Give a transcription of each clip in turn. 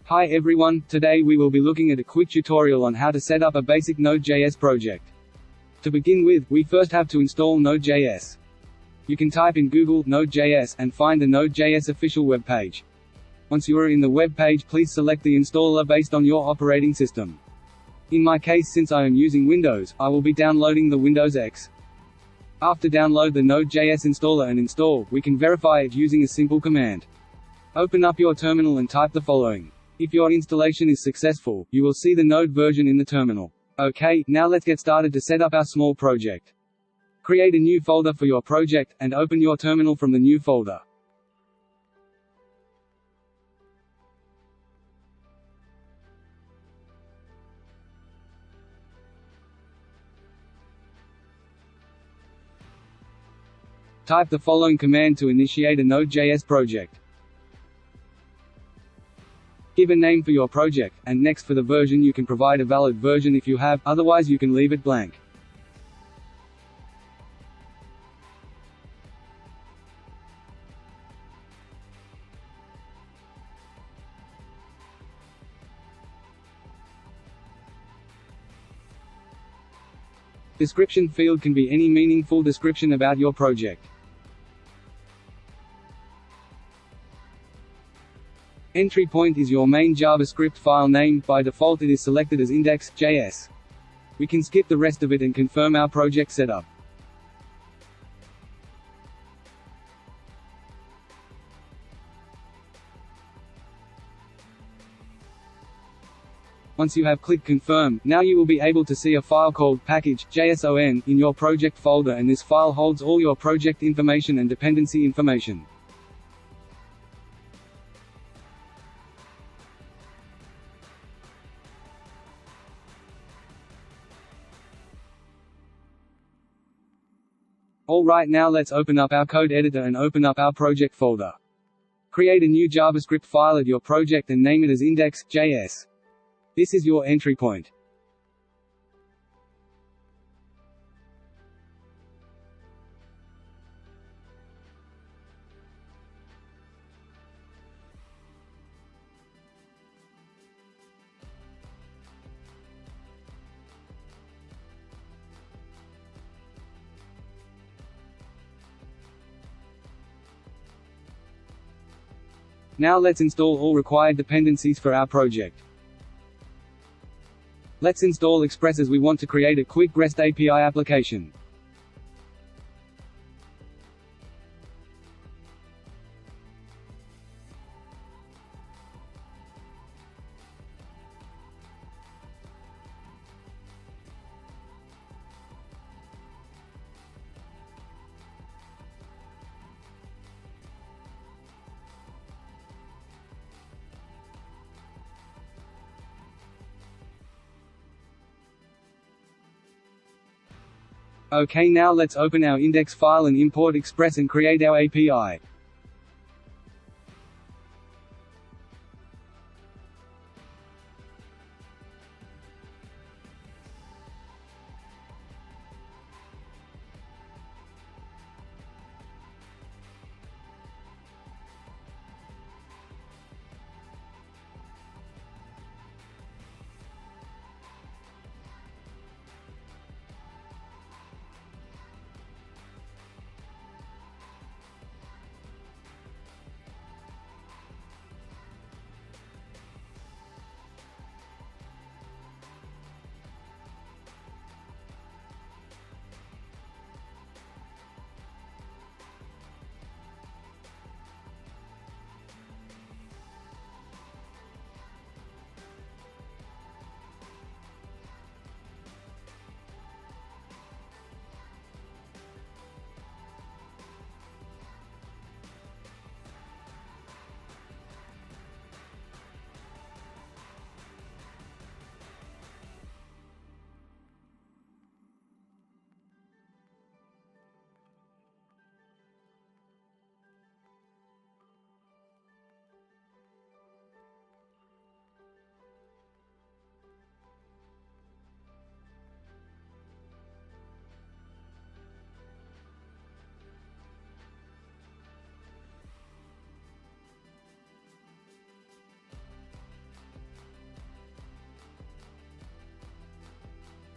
Hi everyone, today we will be looking at a quick tutorial on how to set up a basic Node.js project. To begin with, we first have to install Node.js. You can type in Google Node.js and find the Node.js official web page. Once you are in the web page, please select the installer based on your operating system. In my case, since I am using Windows, I will be downloading the Windows X. After download the Node.js installer and install, we can verify it using a simple command. Open up your terminal and type the following. If your installation is successful, you will see the Node version in the terminal. Okay, now let's get started to set up our small project. Create a new folder for your project, and open your terminal from the new folder. Type the following command to initiate a Node.js project. Give a name for your project, and next for the version you can provide a valid version if you have, otherwise you can leave it blank. Description field can be any meaningful description about your project. Entry point is your main JavaScript file name. By default it is selected as index.js. We can skip the rest of it and confirm our project setup. Once you have clicked confirm, now you will be able to see a file called package.json in your project folder, and this file holds all your project information and dependency information. Alright, now let's open up our code editor and open up our project folder. Create a new JavaScript file at your project and name it as index.js. This is your entry point. Now let's install all required dependencies for our project. Let's install Express as we want to create a quick REST API application. Okay, now let's open our index file and import Express and create our API.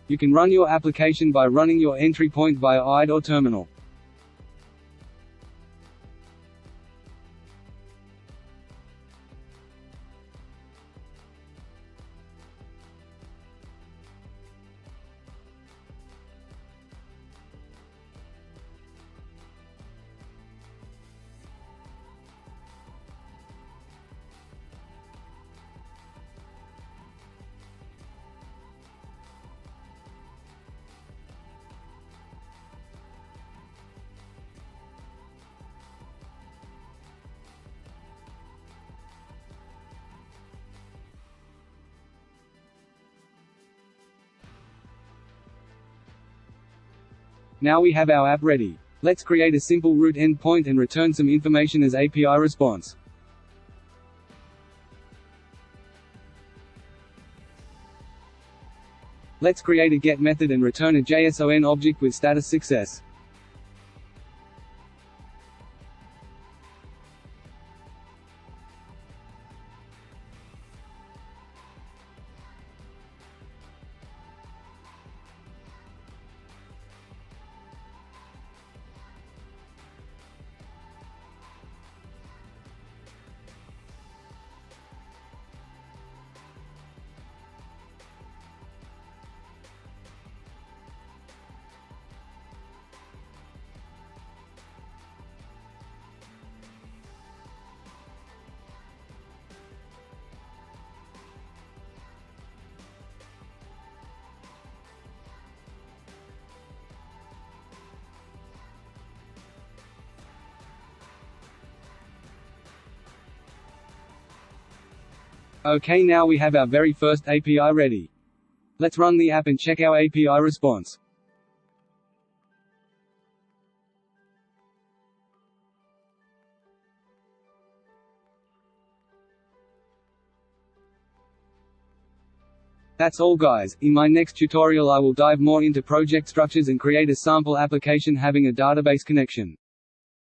You can run your application by running your entry point via IDE or terminal. Now we have our app ready. Let's create a simple root endpoint and return some information as API response. Let's create a get method and return a JSON object with status success. Okay, now we have our very first API ready. Let's run the app and check our API response. That's all guys. In my next tutorial I will dive more into project structures and create a sample application having a database connection.